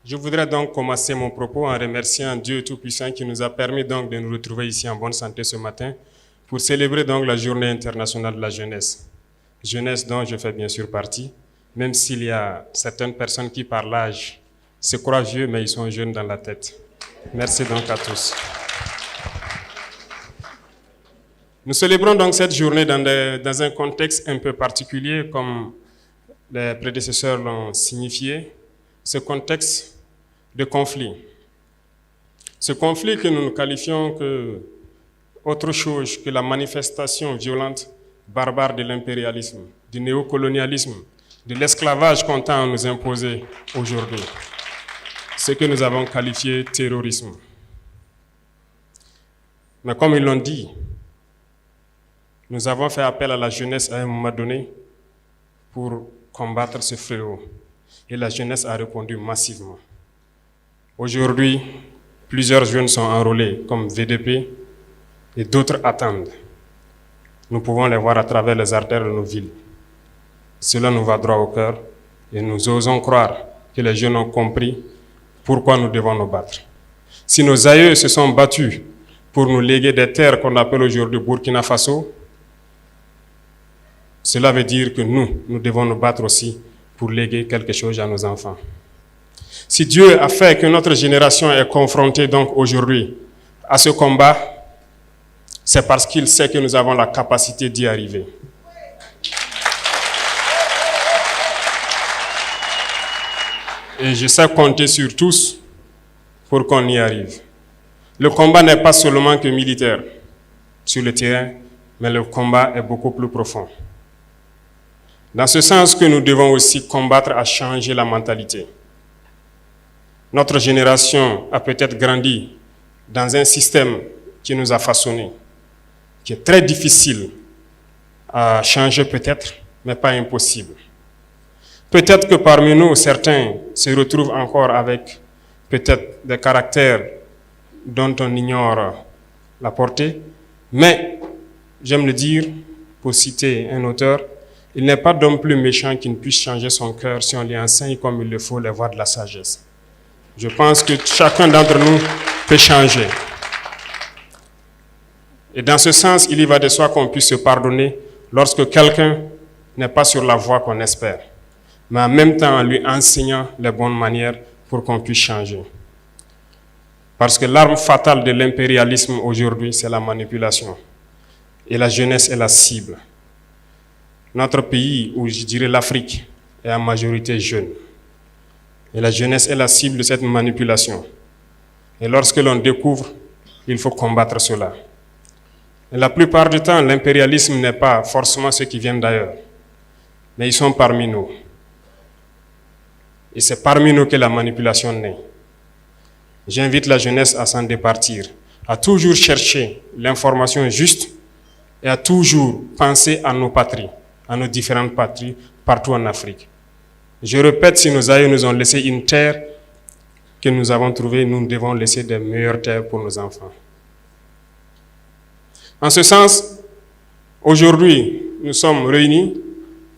Je voudrais donc commencer mon propos en remerciant Dieu Tout-Puissant qui nous a permis donc de nous retrouver ici en bonne santé ce matin pour célébrer donc la Journée internationale de la jeunesse. Jeunesse dont je fais bien sûr partie, même s'il y a certaines personnes qui par l'âge se croient vieux mais ils sont jeunes dans la tête. Merci donc à tous. Nous célébrons donc cette journée dans un contexte un peu particulier, comme les prédécesseurs l'ont signifié, ce contexte de conflit. Ce conflit que nous qualifions que autre chose que la manifestation violente, barbare de l'impérialisme, du néocolonialisme, de l'esclavage qu'on tend à nous imposer aujourd'hui. Ce que nous avons qualifié de terrorisme. Mais comme ils l'ont dit, nous avons fait appel à la jeunesse à un moment donné pour combattre ce fléau. Et la jeunesse a répondu massivement. Aujourd'hui, plusieurs jeunes sont enrôlés comme VDP et d'autres attendent. Nous pouvons les voir à travers les artères de nos villes. Cela nous va droit au cœur et nous osons croire que les jeunes ont compris pourquoi nous devons nous battre. Si nos aïeux se sont battus pour nous léguer des terres qu'on appelle aujourd'hui Burkina Faso, cela veut dire que nous devons nous battre aussi pour léguer quelque chose à nos enfants. Si Dieu a fait que notre génération est confrontée donc aujourd'hui à ce combat, c'est parce qu'il sait que nous avons la capacité d'y arriver. Et je sais compter sur tous pour qu'on y arrive. Le combat n'est pas seulement que militaire sur le terrain, mais le combat est beaucoup plus profond. Dans ce sens que nous devons aussi combattre à changer la mentalité. Notre génération a peut-être grandi dans un système qui nous a façonnés, qui est très difficile à changer peut-être, mais pas impossible. Peut-être que parmi nous, certains se retrouvent encore avec peut-être des caractères dont on ignore la portée, mais j'aime le dire, pour citer un auteur, il n'est pas d'homme plus méchant qui ne puisse changer son cœur si on lui enseigne comme il le faut les voies de la sagesse. Je pense que chacun d'entre nous peut changer. Et dans ce sens, il y va de soi qu'on puisse se pardonner lorsque quelqu'un n'est pas sur la voie qu'on espère, mais en même temps en lui enseignant les bonnes manières pour qu'on puisse changer. Parce que l'arme fatale de l'impérialisme aujourd'hui, c'est la manipulation. Et la jeunesse est la cible. Notre pays, ou je dirais l'Afrique, est en majorité jeune. Et la jeunesse est la cible de cette manipulation. Et lorsque l'on découvre, il faut combattre cela. Et la plupart du temps, l'impérialisme n'est pas forcément ceux qui viennent d'ailleurs, mais ils sont parmi nous. Et c'est parmi nous que la manipulation naît. J'invite la jeunesse à s'en départir, à toujours chercher l'information juste et à toujours penser à nos patries, à nos différentes patries partout en Afrique. Je répète, si nos aïeux nous ont laissé une terre que nous avons trouvée, nous devons laisser de meilleures terres pour nos enfants. En ce sens, aujourd'hui, nous sommes réunis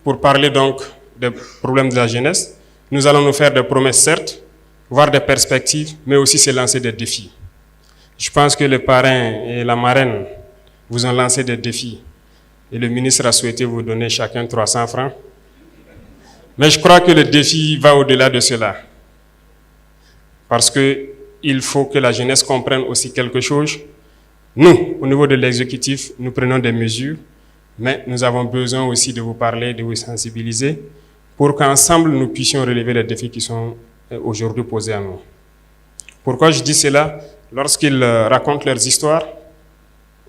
pour parler donc des problèmes de la jeunesse. Nous allons nous faire des promesses, certes, voir des perspectives, mais aussi se lancer des défis. Je pense que le parrain et la marraine vous ont lancé des défis. Et le ministre a souhaité vous donner chacun 300 francs. Mais je crois que le défi va au-delà de cela. Parce qu'il faut que la jeunesse comprenne aussi quelque chose. Nous, au niveau de l'exécutif, nous prenons des mesures, mais nous avons besoin aussi de vous parler, de vous sensibiliser, pour qu'ensemble nous puissions relever les défis qui sont aujourd'hui posés à nous. Pourquoi je dis cela? Lorsqu'ils racontent leurs histoires,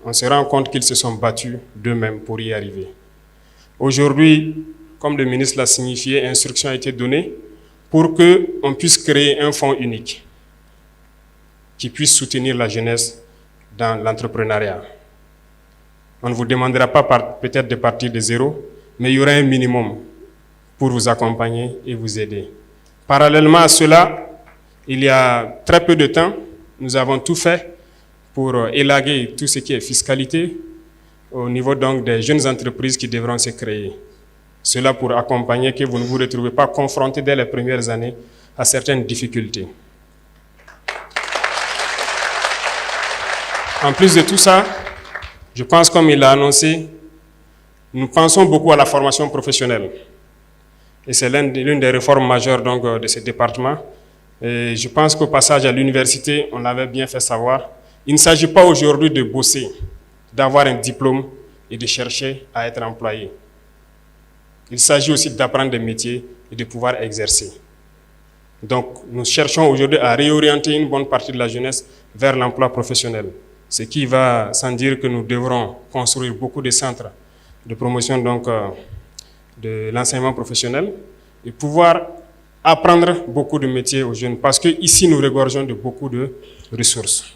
on se rend compte qu'ils se sont battus d'eux-mêmes pour y arriver. Aujourd'hui, comme le ministre l'a signifié, instruction a été donnée pour qu'on puisse créer un fonds unique qui puisse soutenir la jeunesse dans l'entrepreneuriat. On ne vous demandera pas peut-être de partir de zéro, mais il y aura un minimum pour vous accompagner et vous aider. Parallèlement à cela, il y a très peu de temps, nous avons tout fait pour élaguer tout ce qui est fiscalité au niveau donc des jeunes entreprises qui devront se créer. Cela pour accompagner que vous ne vous retrouvez pas confrontés dès les premières années à certaines difficultés. En plus de tout ça, je pense, comme il l'a annoncé, nous pensons beaucoup à la formation professionnelle. Et c'est l'une des réformes majeures donc, de ce département. Et je pense qu'au passage à l'université, on l'avait bien fait savoir, il ne s'agit pas aujourd'hui de bosser, d'avoir un diplôme et de chercher à être employé. Il s'agit aussi d'apprendre des métiers et de pouvoir exercer. Donc, nous cherchons aujourd'hui à réorienter une bonne partie de la jeunesse vers l'emploi professionnel. Ce qui va sans dire que nous devrons construire beaucoup de centres de promotion donc, de l'enseignement professionnel et pouvoir apprendre beaucoup de métiers aux jeunes parce qu'ici, nous regorgeons de beaucoup de ressources.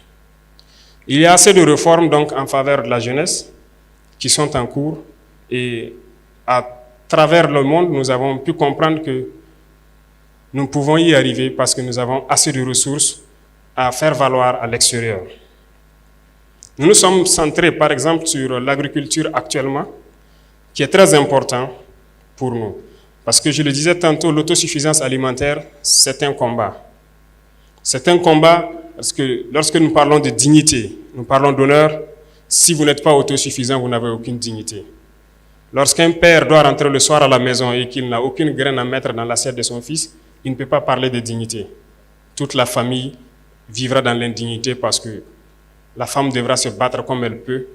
Il y a assez de réformes donc, en faveur de la jeunesse qui sont en cours et à travers le monde, nous avons pu comprendre que nous pouvons y arriver parce que nous avons assez de ressources à faire valoir à l'extérieur. Nous nous sommes centrés, par exemple, sur l'agriculture actuellement, qui est très important pour nous. Parce que je le disais tantôt, l'autosuffisance alimentaire, c'est un combat. C'est un combat parce que lorsque nous parlons de dignité, nous parlons d'honneur. Si vous n'êtes pas autosuffisant, vous n'avez aucune dignité. Lorsqu'un père doit rentrer le soir à la maison et qu'il n'a aucune graine à mettre dans l'assiette de son fils, il ne peut pas parler de dignité. Toute la famille vivra dans l'indignité parce que la femme devra se battre comme elle peut,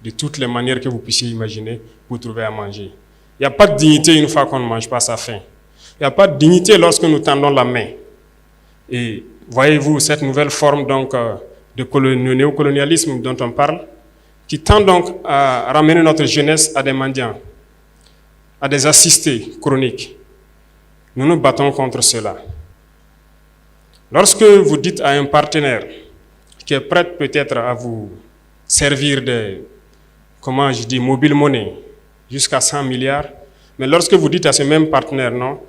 de toutes les manières que vous puissiez imaginer, pour trouver à manger. Il n'y a pas de dignité une fois qu'on ne mange pas sa faim. Il n'y a pas de dignité lorsque nous tendons la main. Et voyez-vous cette nouvelle forme donc, de néocolonialisme dont on parle, qui tend donc à ramener notre jeunesse à des mendiants, à des assistés chroniques. Nous nous battons contre cela. Lorsque vous dites à un partenaire qui est prêt peut-être à vous servir de, mobile money jusqu'à 100 milliards, mais lorsque vous dites à ce même partenaire, non,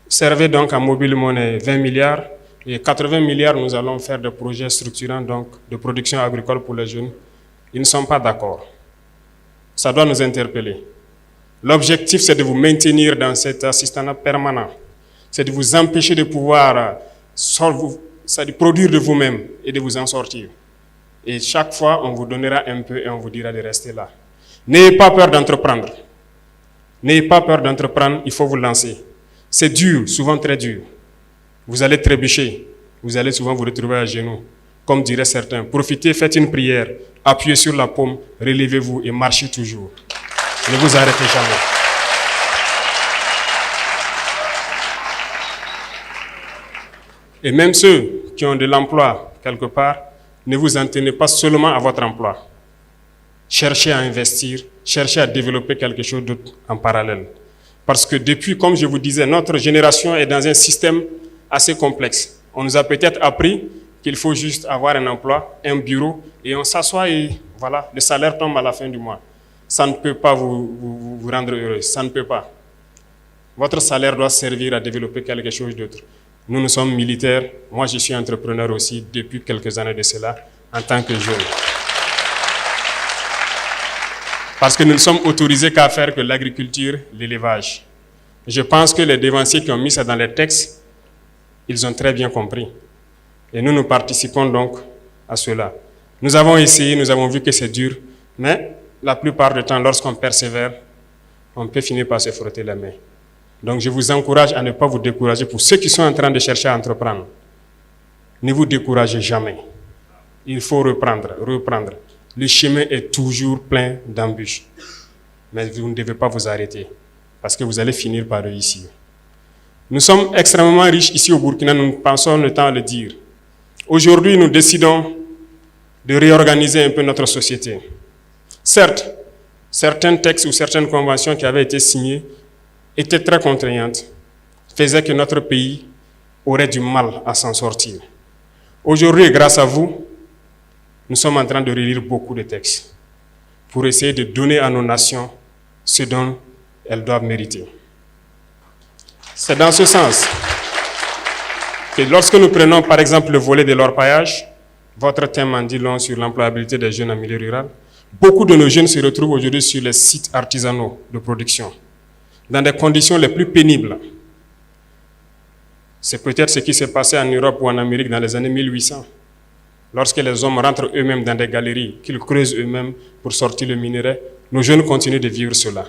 servez donc à mobile money 20 milliards, et 80 milliards, nous allons faire des projets structurants donc, de production agricole pour les jeunes, ils ne sont pas d'accord. Ça doit nous interpeller. L'objectif, c'est de vous maintenir dans cet assistanat permanent. C'est de vous empêcher de pouvoir produire de vous-même et de vous en sortir. Et chaque fois, on vous donnera un peu et on vous dira de rester là. N'ayez pas peur d'entreprendre. N'ayez pas peur d'entreprendre, il faut vous lancer. C'est dur, souvent très dur. Vous allez trébucher. Vous allez souvent vous retrouver à genoux. Comme diraient certains, profitez, faites une prière, appuyez sur la paume, relevez-vous et marchez toujours. Ne vous arrêtez jamais. Et même ceux qui ont de l'emploi quelque part, ne vous en tenez pas seulement à votre emploi. Cherchez à investir, cherchez à développer quelque chose d'autre en parallèle. Parce que depuis, comme je vous disais, notre génération est dans un système assez complexe. On nous a peut-être appris qu'il faut juste avoir un emploi, un bureau, et on s'assoit et voilà, le salaire tombe à la fin du mois. Ça ne peut pas vous rendre heureux, ça ne peut pas. Votre salaire doit servir à développer quelque chose d'autre. Nous, nous sommes militaires, moi je suis entrepreneur aussi depuis quelques années de cela, en tant que jeune. Parce que nous ne sommes autorisés qu'à faire que l'agriculture, l'élevage. Je pense que les dévanciers qui ont mis ça dans les textes, ils ont très bien compris. Et nous participons donc à cela. Nous avons essayé, nous avons vu que c'est dur, mais la plupart du temps, lorsqu'on persévère, on peut finir par se frotter les mains. Donc je vous encourage à ne pas vous décourager. Pour ceux qui sont en train de chercher à entreprendre, ne vous découragez jamais. Il faut reprendre. Le chemin est toujours plein d'embûches. Mais vous ne devez pas vous arrêter, parce que vous allez finir par réussir. Nous sommes extrêmement riches ici au Burkina, nous pensons le temps à le dire. Aujourd'hui, nous décidons de réorganiser un peu notre société. Certes, certains textes ou certaines conventions qui avaient été signées étaient très contraignantes, faisaient que notre pays aurait du mal à s'en sortir. Aujourd'hui, grâce à vous, nous sommes en train de relire beaucoup de textes pour essayer de donner à nos nations ce dont elles doivent mériter. C'est dans ce sens que lorsque nous prenons par exemple le volet de l'orpaillage, votre thème en dit long sur l'employabilité des jeunes en milieu rural, beaucoup de nos jeunes se retrouvent aujourd'hui sur les sites artisanaux de production, dans des conditions les plus pénibles. C'est peut-être ce qui s'est passé en Europe ou en Amérique dans les années 1800. Lorsque les hommes rentrent eux-mêmes dans des galeries, qu'ils creusent eux-mêmes pour sortir le minerai, nos jeunes continuent de vivre cela,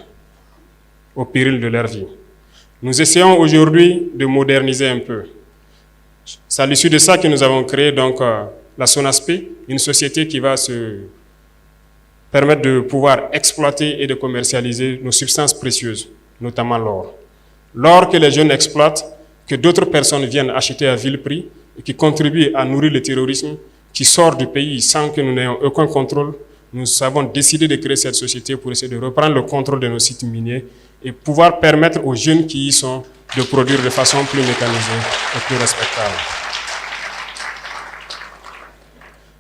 au péril de leur vie. Nous essayons aujourd'hui de moderniser un peu. C'est à l'issue de ça que nous avons créé donc la SONASP, une société qui va se permettre de pouvoir exploiter et de commercialiser nos substances précieuses, notamment l'or. L'or que les jeunes exploitent, que d'autres personnes viennent acheter à vil prix et qui contribuent à nourrir le terrorisme qui sort du pays sans que nous n'ayons aucun contrôle, nous avons décidé de créer cette société pour essayer de reprendre le contrôle de nos sites miniers et pouvoir permettre aux jeunes qui y sont de produire de façon plus mécanisée et plus respectable.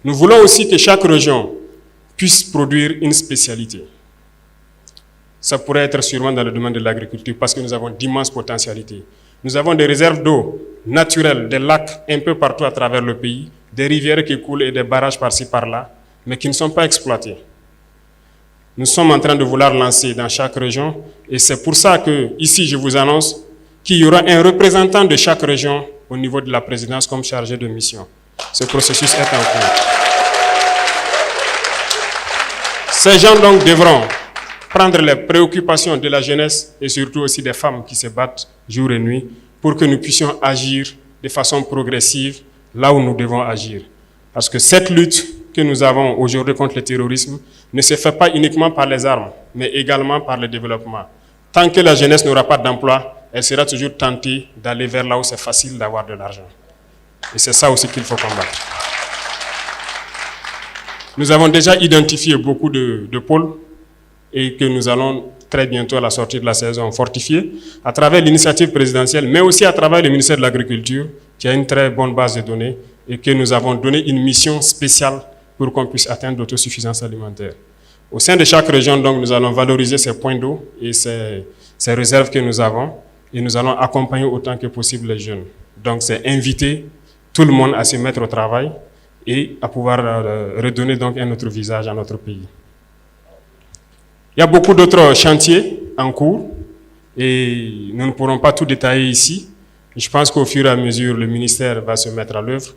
Nous voulons aussi que chaque région puisse produire une spécialité. Ça pourrait être sûrement dans le domaine de l'agriculture parce que nous avons d'immenses potentialités. Nous avons des réserves d'eau naturelles, des lacs un peu partout à travers le pays, des rivières qui coulent et des barrages par-ci par-là, mais qui ne sont pas exploités. Nous sommes en train de vouloir lancer dans chaque région et c'est pour ça que ici je vous annonce qu'il y aura un représentant de chaque région au niveau de la présidence comme chargé de mission. Ce processus est en cours. Ces gens donc devront prendre les préoccupations de la jeunesse et surtout aussi des femmes qui se battent jour et nuit pour que nous puissions agir de façon progressive là où nous devons agir. Parce que cette lutte que nous avons aujourd'hui contre le terrorisme ne se fait pas uniquement par les armes, mais également par le développement. Tant que la jeunesse n'aura pas d'emploi, elle sera toujours tentée d'aller vers là où c'est facile d'avoir de l'argent. Et c'est ça aussi qu'il faut combattre. Nous avons déjà identifié beaucoup de pôles et que nous allons très bientôt à la sortie de la saison fortifier à travers l'initiative présidentielle, mais aussi à travers le ministère de l'Agriculture qui a une très bonne base de données et que nous avons donné une mission spéciale pour qu'on puisse atteindre l'autosuffisance alimentaire. Au sein de chaque région, donc, nous allons valoriser ces points d'eau et ces réserves que nous avons et nous allons accompagner autant que possible les jeunes. Donc c'est inviter tout le monde à se mettre au travail et à pouvoir redonner donc un autre visage à notre pays. Il y a beaucoup d'autres chantiers en cours et nous ne pourrons pas tout détailler ici. Je pense qu'au fur et à mesure, le ministère va se mettre à l'œuvre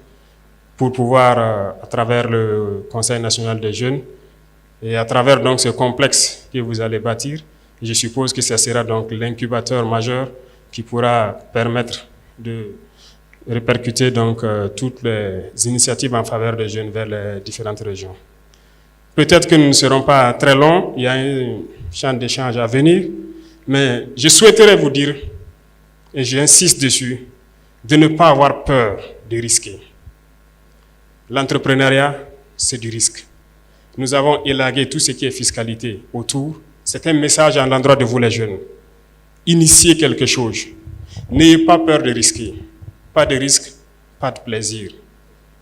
pour pouvoir, à travers le Conseil national des jeunes et à travers donc ce complexe que vous allez bâtir, je suppose que ce sera donc l'incubateur majeur qui pourra permettre de répercuter donc toutes les initiatives en faveur des jeunes vers les différentes régions. Peut-être que nous ne serons pas très longs, il y a un champ d'échange à venir, mais je souhaiterais vous dire, et j'insiste dessus, de ne pas avoir peur de risquer. L'entrepreneuriat, c'est du risque. Nous avons élagué tout ce qui est fiscalité autour. C'est un message à l'endroit de vous les jeunes. Initiez quelque chose. N'ayez pas peur de risquer. Pas de risque, pas de plaisir.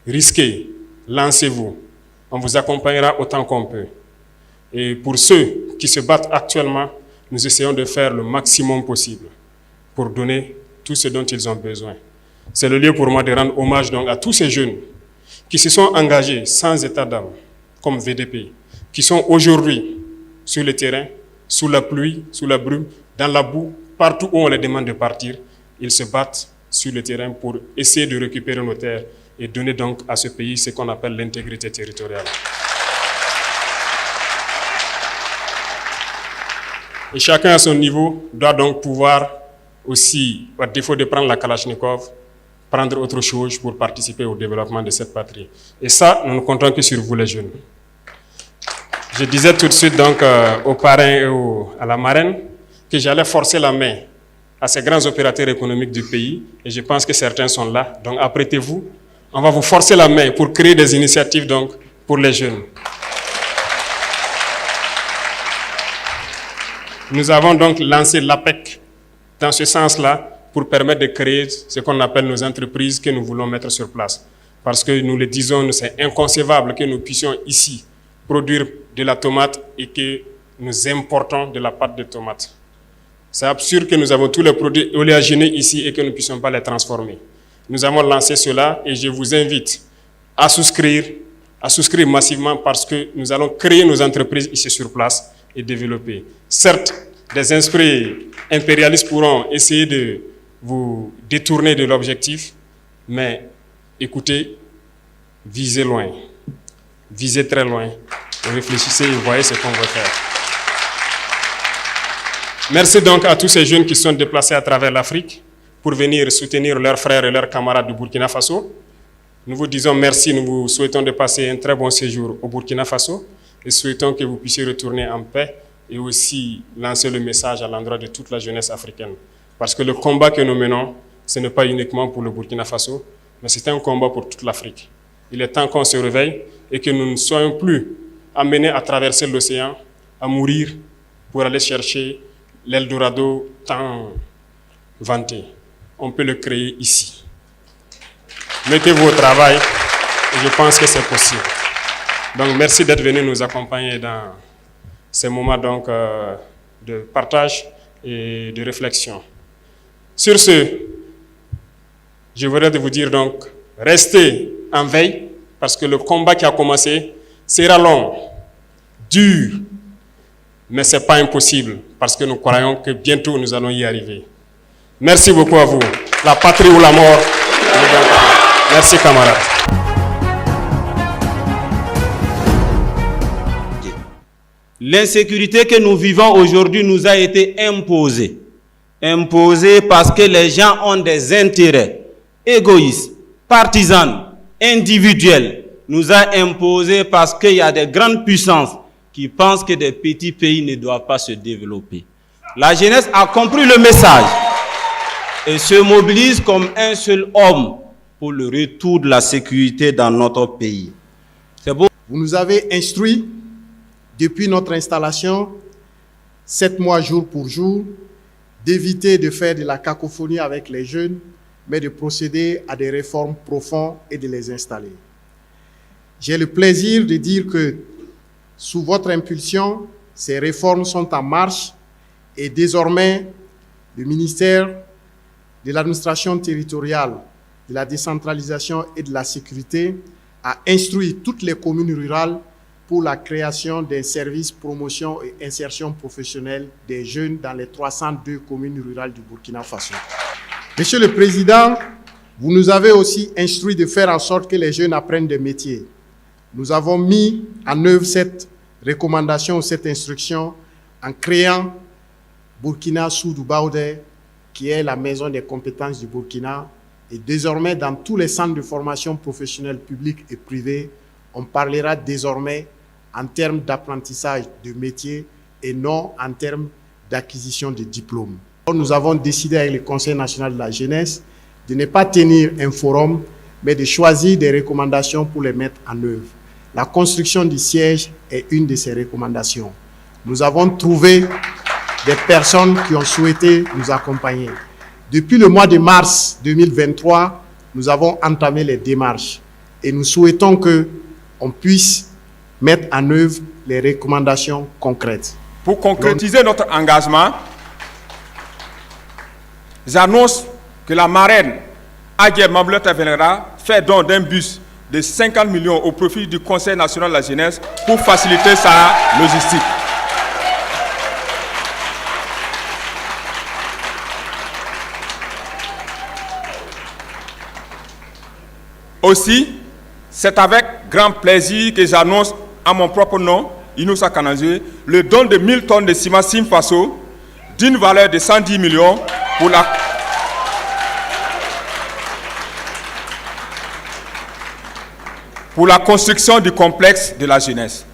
Risquez, lancez-vous. On vous accompagnera autant qu'on peut. Et pour ceux qui se battent actuellement, nous essayons de faire le maximum possible pour donner tout ce dont ils ont besoin. C'est le lieu pour moi de rendre hommage donc à tous ces jeunes qui se sont engagés sans état d'âme, comme VDP, qui sont aujourd'hui sur le terrain, sous la pluie, sous la brume, dans la boue, partout où on les demande de partir, ils se battent sur le terrain pour essayer de récupérer nos terres et donner donc à ce pays ce qu'on appelle l'intégrité territoriale. Et chacun à son niveau doit donc pouvoir aussi, à défaut de prendre la Kalachnikov, prendre autre chose pour participer au développement de cette patrie. Et ça, nous ne comptons que sur vous les jeunes. Je disais tout de suite donc aux parrains et à la marraine que j'allais forcer la main à ces grands opérateurs économiques du pays, et je pense que certains sont là. Donc apprêtez-vous, on va vous forcer la main pour créer des initiatives donc pour les jeunes. Nous avons donc lancé l'APEC dans ce sens-là pour permettre de créer ce qu'on appelle nos entreprises que nous voulons mettre sur place. Parce que nous le disons, c'est inconcevable que nous puissions ici produire de la tomate et que nous importons de la pâte de tomate. C'est absurde que nous avons tous les produits oléagineux ici et que nous ne puissions pas les transformer. Nous avons lancé cela et je vous invite à souscrire massivement parce que nous allons créer nos entreprises ici sur place et développer. Certes, des esprits impérialistes pourront essayer de vous détourner de l'objectif, mais écoutez, visez loin, visez très loin, réfléchissez et voyez ce qu'on veut faire. Merci donc à tous ces jeunes qui sont déplacés à travers l'Afrique pour venir soutenir leurs frères et leurs camarades du Burkina Faso. Nous vous disons merci, nous vous souhaitons de passer un très bon séjour au Burkina Faso et souhaitons que vous puissiez retourner en paix et aussi lancer le message à l'endroit de toute la jeunesse africaine. Parce que le combat que nous menons, ce n'est pas uniquement pour le Burkina Faso, mais c'est un combat pour toute l'Afrique. Il est temps qu'on se réveille et que nous ne soyons plus amenés à traverser l'océan, à mourir pour aller chercher l'Eldorado tant vanté. On peut le créer ici. Mettez-vous au travail et je pense que c'est possible. Donc merci d'être venu nous accompagner dans ces moments donc, de partage et de réflexion. Sur ce, je voudrais vous dire donc, restez en veille parce que le combat qui a commencé sera long, dur, mais ce n'est pas impossible parce que nous croyons que bientôt nous allons y arriver. Merci beaucoup à vous. La patrie ou la mort. Merci camarades. L'insécurité que nous vivons aujourd'hui nous a été imposée. Imposée parce que les gens ont des intérêts égoïstes, partisans, individuels. Nous a imposé parce qu'il y a des grandes puissances qui pensent que des petits pays ne doivent pas se développer. La jeunesse a compris le message et se mobilise comme un seul homme pour le retour de la sécurité dans notre pays. C'est beau. Vous nous avez instruits depuis notre installation, 7 mois jour pour jour, d'éviter de faire de la cacophonie avec les jeunes, mais de procéder à des réformes profondes et de les installer. J'ai le plaisir de dire que, sous votre impulsion, ces réformes sont en marche et désormais, le ministère de l'administration territoriale, de la décentralisation et de la sécurité a instruit toutes les communes rurales pour la création d'un service promotion et insertion professionnelle des jeunes dans les 302 communes rurales du Burkina Faso. Monsieur le Président, vous nous avez aussi instruit de faire en sorte que les jeunes apprennent des métiers. Nous avons mis en œuvre cette recommandation ou cette instruction en créant Burkina Soudou Baoudé, qui est la maison des compétences du Burkina. Et désormais, dans tous les centres de formation professionnelle publics et privés, on parlera désormais en termes d'apprentissage de métiers et non en termes d'acquisition de diplômes. Nous avons décidé avec le Conseil national de la jeunesse de ne pas tenir un forum, mais de choisir des recommandations pour les mettre en œuvre. La construction du siège est une de ces recommandations. Nous avons trouvé des personnes qui ont souhaité nous accompagner. Depuis le mois de mars 2023, nous avons entamé les démarches et nous souhaitons qu'on puisse mettre en œuvre les recommandations concrètes. Pour concrétiser notre engagement, j'annonce que la marraine Aguerre Mamleta Venera fait don d'un bus de 50 millions au profit du Conseil national de la jeunesse pour faciliter sa logistique. Aussi, c'est avec grand plaisir que j'annonce à mon propre nom, Inoussa Kanazé, le don de 1000 tonnes de ciment Simfaso d'une valeur de 110 millions pour la construction du complexe de la jeunesse.